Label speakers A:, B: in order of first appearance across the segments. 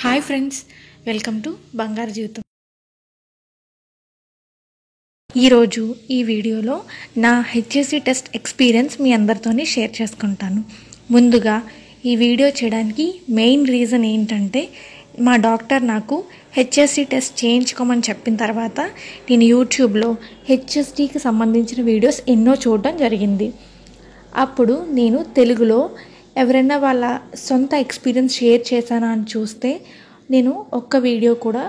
A: Hi friends, welcome to బంగారు జీవితం. ఈరోజు ఈ వీడియోలో నా హెచ్ఎస్సి టెస్ట్ ఎక్స్పీరియన్స్ మీ అందరితోని షేర్ చేసుకుంటాను. ముందుగా ఈ వీడియో చేయడానికి మెయిన్ రీజన్ ఏంటంటే మా డాక్టర్ నాకు హెచ్ఎస్సి టెస్ట్ చేయించుకోమని చెప్పిన తర్వాత నేను యూట్యూబ్లో హెచ్ఎస్సికి సంబంధించిన వీడియోస్ ఎన్నో చూడడం జరిగింది. అప్పుడు నేను తెలుగులో ఎవరైనా వాళ్ళ సొంత ఎక్స్పీరియన్స్ షేర్ చేశానా అని చూస్తే నేను ఒక్క వీడియో కూడా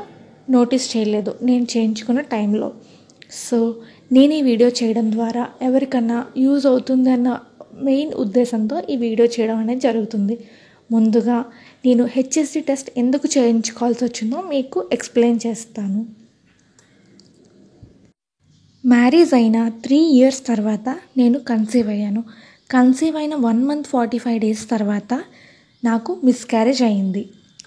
A: నోటీస్ చేయలేదు నేను చేయించుకున్న టైంలో. సో నేను ఈ వీడియో చేయడం ద్వారా ఎవరికన్నా యూజ్ అవుతుంది అన్న మెయిన్ ఉద్దేశంతో ఈ వీడియో చేయడం అనేది జరుగుతుంది. ముందుగా నేను హెచ్ఎస్సి టెస్ట్ ఎందుకు చేయించుకోవాల్సి వచ్చిందో మీకు ఎక్స్ప్లెయిన్ చేస్తాను. మ్యారేజ్ అయిన 3 years తర్వాత నేను కన్సీవ్ అయ్యాను. కన్సీవ్ అయిన 1 month 45 days తర్వాత నాకు మిస్క్యారేజ్ అయింది.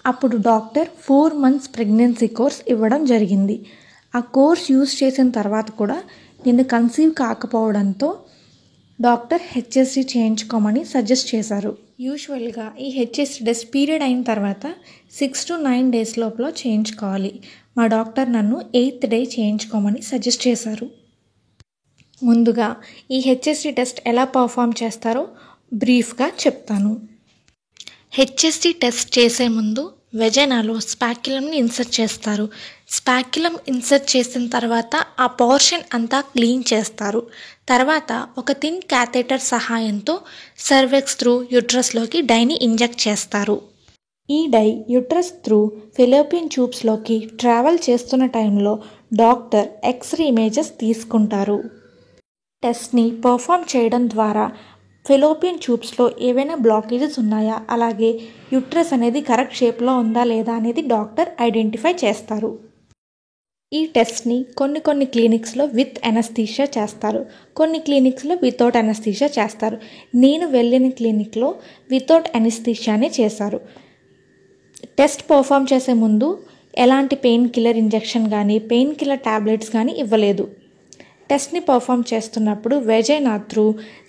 A: అప్పుడు డాక్టర్ 4 months ప్రెగ్నెన్సీ కోర్స్ ఇవ్వడం జరిగింది. ఆ కోర్స్ యూజ్ చేసిన తర్వాత కూడా నేను కన్సీవ్ కాకపోవడంతో డాక్టర్ హెచ్ఎస్సి చేయించుకోమని సజెస్ట్ చేశారు. యూజువల్గా ఈ హెచ్ఎస్సి టెస్ట్ పీరియడ్ అయిన తర్వాత 6 to 9 days లోపల చేయించుకోవాలి. మా డాక్టర్ నన్ను 8th day చేయించుకోమని సజెస్ట్ చేశారు. ముందుగా ఈ హెచ్ఎస్సి టెస్ట్ ఎలా పర్ఫామ్ చేస్తారో బ్రీఫ్గా చెప్తాను. హెచ్ఎస్సి టెస్ట్ చేసే ముందు వెజైనాలో స్పాక్యులంని ఇన్సర్ట్ చేస్తారు. స్పాక్యులం ఇన్సర్ట్ చేసిన తర్వాత ఆ పోర్షన్ అంతా క్లీన్ చేస్తారు. తర్వాత ఒక థిన్ క్యాథెటర్ సహాయంతో సర్వెక్స్ త్రూ యూట్రస్లోకి డైని ఇంజెక్ట్ చేస్తారు. ఈ డై యూట్రస్ త్రూ ఫెలోపియన్ ట్యూబ్స్లోకి ట్రావెల్ చేస్తున్న టైంలో డాక్టర్ ఎక్స్రే ఇమేజెస్ తీసుకుంటారు. టెస్ట్ని పర్ఫామ్ చేయడం ద్వారా ఫెలోపియన్ ట్యూబ్స్లో ఏవైనా బ్లాకేజెస్ ఉన్నాయా, అలాగే యూట్రస్ అనేది కరెక్ట్ షేప్లో ఉందా లేదా అనేది డాక్టర్ ఐడెంటిఫై చేస్తారు. ఈ టెస్ట్ని కొన్ని క్లినిక్స్లో విత్ అనస్థీషియా చేస్తారు, కొన్ని క్లినిక్స్లో వితౌట్ అనస్థీషియా చేస్తారు. నేను వెళ్ళిన క్లినిక్లో వితౌట్ అనస్థీషియానే చేశారు. టెస్ట్ పర్ఫామ్ చేసే ముందు ఎలాంటి పెయిన్ కిల్లర్ ఇంజెక్షన్ కానీ పెయిన్ కిల్లర్ ట్యాబ్లెట్స్ కానీ ఇవ్వలేదు. టెస్ట్ని పర్ఫామ్ చేస్తున్నప్పుడు వెజైనా త్రూ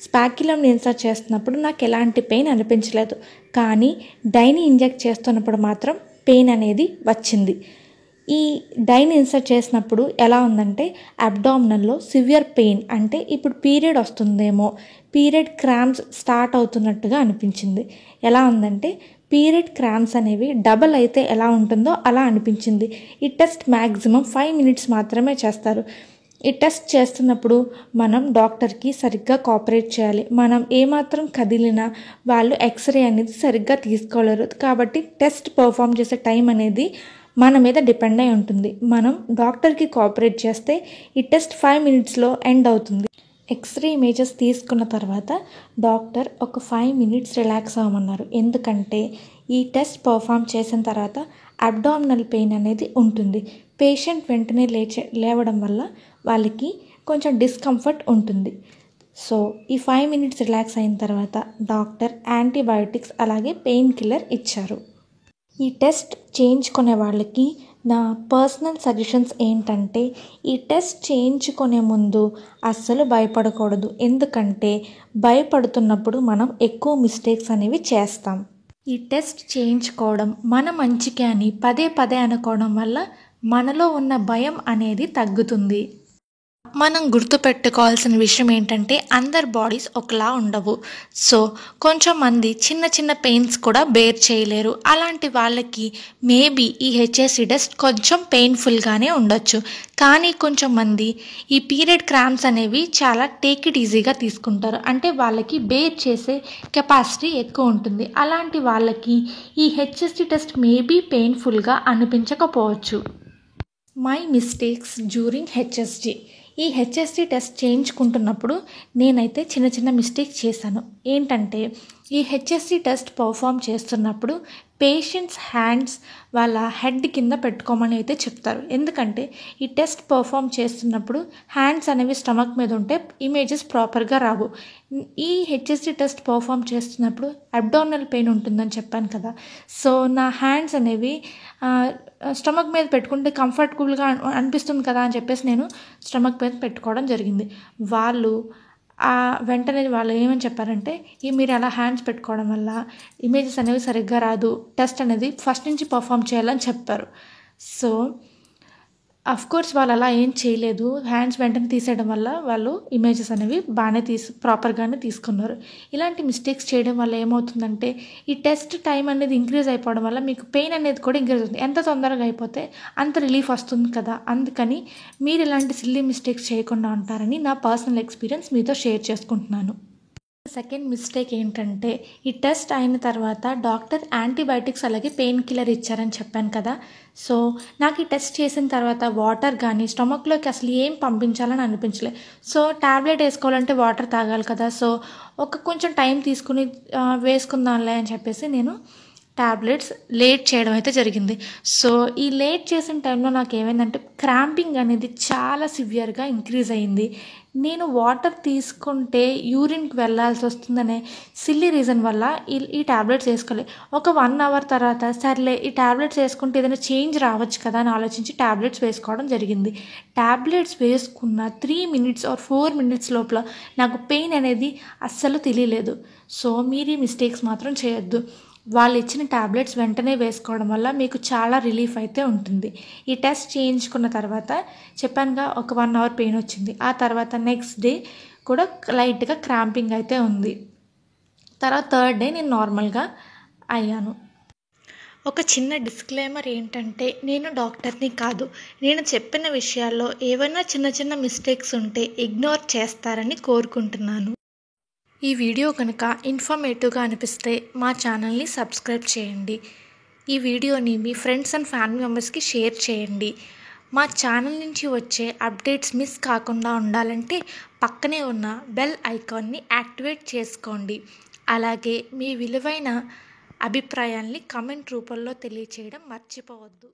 A: స్పాక్యులంని ఇన్సర్ట్ చేస్తున్నప్పుడు నాకు ఎలాంటి పెయిన్ అనిపించలేదు, కానీ డైని ఇంజెక్ట్ చేస్తున్నప్పుడు మాత్రం పెయిన్ అనేది వచ్చింది. ఈ డైని ఇన్సర్ట్ చేసినప్పుడు ఎలా ఉందంటే అబ్డామినల్లో సివియర్ పెయిన్, అంటే ఇప్పుడు పీరియడ్ వస్తుందేమో, పీరియడ్ క్రాంప్స్ స్టార్ట్ అవుతున్నట్టుగా అనిపించింది. ఎలా ఉందంటే పీరియడ్ క్రాంప్స్ అనేవి డబల్ అయితే ఎలా ఉంటుందో అలా అనిపించింది. ఈ టెస్ట్ మ్యాక్సిమం 5 minutes మాత్రమే చేస్తారు. ఈ టెస్ట్ చేస్తున్నప్పుడు మనం డాక్టర్కి సరిగ్గా కోఆపరేట్ చేయాలి. మనం ఏమాత్రం కదిలినా వాళ్ళు ఎక్స్రే అనేది సరిగ్గా తీసుకోలేరు. కాబట్టి టెస్ట్ పర్ఫామ్ చేసే టైం అనేది మన మీద డిపెండ్ అయి ఉంటుంది. మనం డాక్టర్కి కోఆపరేట్ చేస్తే ఈ టెస్ట్ 5 minutesలో ఎండ్ అవుతుంది. ఎక్స్రే ఇమేజెస్ తీసుకున్న తర్వాత డాక్టర్ ఒక 5 minutes రిలాక్స్ అవ్వమన్నారు. ఎందుకంటే ఈ టెస్ట్ పర్ఫామ్ చేసిన తర్వాత అబ్డామినల్ పెయిన్ అనేది ఉంటుంది. పేషెంట్ వెంటనే లేవడం వల్ల వాళ్ళకి కొంచెం డిస్కంఫర్ట్ ఉంటుంది. సో ఈ 5 minutes రిలాక్స్ అయిన తర్వాత డాక్టర్ యాంటీబయాటిక్స్ అలాగే పెయిన్ కిల్లర్ ఇచ్చారు. ఈ టెస్ట్ చేయించుకునే వాళ్ళకి నా పర్సనల్ సజెషన్స్ ఏంటంటే ఈ టెస్ట్ చేయించుకునే ముందు అస్సలు భయపడకూడదు. ఎందుకంటే భయపడుతున్నప్పుడు మనం ఎక్కువ మిస్టేక్స్ అనేవి చేస్తాం. ఈ టెస్ట్ చేయించుకోవడం మన మంచికే అని పదే అనుకోవడం వల్ల మనలో ఉన్న భయం అనేది తగ్గుతుంది. మనం గుర్తుపెట్టుకోవాల్సిన విషయం ఏంటంటే అందరి బాడీస్ ఒకలా ఉండవు. సో కొంచెం మంది చిన్న పెయిన్స్ కూడా బేర్ చేయలేరు. అలాంటి వాళ్ళకి మేబీ ఈ హెచ్ఎస్సి టెస్ట్ కొంచెం పెయిన్ఫుల్గానే ఉండొచ్చు. కానీ కొంచెం మంది ఈ పీరియడ్ క్రాంప్స్ అనేవి చాలా టేక్ ఇట్ ఈజీగా తీసుకుంటారు. అంటే వాళ్ళకి బేర్ చేసే కెపాసిటీ ఎక్కువ ఉంటుంది. అలాంటి వాళ్ళకి ఈ హెచ్ఎస్సి టెస్ట్ మేబీ పెయిన్ఫుల్గా అనిపించకపోవచ్చు. My mistakes during HSC. ఈ హెచ్ఎస్సి టెస్ట్ చేయించుకుంటున్నప్పుడు నేనైతే చిన్న మిస్టేక్ చేశాను. ఏంటంటే ఈ హెచ్ఎస్సి టెస్ట్ పర్ఫామ్ చేస్తున్నప్పుడు పేషెంట్స్ హ్యాండ్స్ వాళ్ళ హెడ్ కింద పెట్టుకోమని అయితే చెప్తారు. ఎందుకంటే ఈ టెస్ట్ పర్ఫామ్ చేస్తున్నప్పుడు హ్యాండ్స్ అనేవి స్టమక్ మీద ఉంటే ఇమేజెస్ ప్రాపర్గా రావు. ఈ హెచ్ఎస్సి టెస్ట్ పర్ఫామ్ చేస్తున్నప్పుడు అబ్డామినల్ పెయిన్ ఉంటుందని చెప్పాను కదా. సో నా హ్యాండ్స్ అనేవి స్టమక్ మీద పెట్టుకుంటే కంఫర్టబుల్గా అనిపిస్తుంది కదా అని చెప్పేసి నేను స్టమక్ మీద పెట్టుకోవడం జరిగింది. వాళ్ళు వెంటనే వాళ్ళు ఏమని చెప్పారంటే, మీరు అలా హ్యాండ్స్ పెట్టుకోవడం వల్ల ఇమేజెస్ అనేవి సరిగ్గా రాదు, టెస్ట్ అనేది ఫస్ట్ నుంచి పర్ఫామ్ చేయాలని చెప్పారు. సో కోర్స్ వాళ్ళు అలా ఏం చేయలేదు. హ్యాండ్స్ వెంటనే తీసేయడం వల్ల వాళ్ళు ఇమేజెస్ అనేవి బాగానే ప్రాపర్గానే తీసుకున్నారు. ఇలాంటి మిస్టేక్స్ చేయడం వల్ల ఏమవుతుందంటే, ఈ టెస్ట్ టైం అనేది ఇంక్రీజ్ అయిపోవడం వల్ల మీకు పెయిన్ అనేది కూడా ఇంక్రీజ్ అవుతుంది. ఎంత తొందరగా అయిపోతే అంత రిలీఫ్ వస్తుంది కదా. అందుకని మీరు ఇలాంటి సిల్లీ మిస్టేక్స్ చేయకుండా ఉంటారని నా పర్సనల్ ఎక్స్పీరియన్స్ మీతో షేర్ చేసుకుంటున్నాను. సెకండ్ మిస్టేక్ ఏంటంటే, ఈ టెస్ట్ అయిన తర్వాత డాక్టర్ యాంటీబయాటిక్స్ అలాగే పెయిన్ కిల్లర్ ఇచ్చారని చెప్పాను కదా. సో నాకు ఈ టెస్ట్ చేసిన తర్వాత వాటర్ కానీ స్టమక్లోకి అసలు ఏం పంపించాలని అనిపించలేదు. సో ట్యాబ్లెట్ వేసుకోవాలంటే వాటర్ తాగాలి కదా. సో కొంచెం టైం తీసుకుని వేసుకుందాంలే అని చెప్పేసి నేను ట్యాబ్లెట్స్ లేట్ చేయడం అయితే జరిగింది. సో ఈ లేట్ చేసిన టైంలో నాకు ఏమైందంటే, క్రాంపింగ్ అనేది చాలా సివియర్గా ఇంక్రీజ్ అయ్యింది. నేను వాటర్ తీసుకుంటే యూరిన్కి వెళ్ళాల్సి వస్తుందనే సిల్లీ రీజన్ వల్ల ఈ ట్యాబ్లెట్స్ వేసుకోలేదు. 1 అవర్ తర్వాత సర్లే ఈ ట్యాబ్లెట్స్ వేసుకుంటే ఏదైనా చేంజ్ రావచ్చు కదా అని ఆలోచించి ట్యాబ్లెట్స్ వేసుకోవడం జరిగింది. ట్యాబ్లెట్స్ వేసుకున్న 3 minutes or 4 minutes లోపల నాకు పెయిన్ అనేది అస్సలు తెలియలేదు. సో మీరు ఈ మిస్టేక్స్ మాత్రం చేయొద్దు. వాళ్ళు ఇచ్చిన ట్యాబ్లెట్స్ వెంటనే వేసుకోవడం వల్ల మీకు చాలా రిలీఫ్ అయితే ఉంటుంది. ఈ టెస్ట్ చేయించుకున్న తర్వాత చెప్పానుగా 1 అవర్ పెయిన్ వచ్చింది. ఆ తర్వాత నెక్స్ట్ డే కూడా లైట్గా క్రాంపింగ్ అయితే ఉంది. తర్వాత థర్డ్ డే నేను నార్మల్గా అయ్యాను. ఒక చిన్న డిస్క్లైమర్ ఏంటంటే, నేను డాక్టర్ని కాదు. నేను చెప్పిన విషయాల్లో ఏవైనా చిన్న చిన్న మిస్టేక్స్ ఉంటే ఇగ్నోర్ చేస్తారని కోరుకుంటున్నాను. ఈ వీడియో కనుక ఇన్ఫర్మేటివ్గా అనిపిస్తే మా ఛానల్ని సబ్స్క్రైబ్ చేయండి. ఈ వీడియోని మీ ఫ్రెండ్స్ అండ్ ఫ్యామిలీ మెంబర్స్కి షేర్ చేయండి. మా ఛానల్ నుంచి వచ్చే అప్డేట్స్ మిస్ కాకుండా ఉండాలంటే పక్కనే ఉన్న బెల్ ఐకాన్ని యాక్టివేట్ చేసుకోండి. అలాగే మీ విలువైన అభిప్రాయాల్ని కామెంట్ రూపంలో తెలియచేయడం మర్చిపోవద్దు.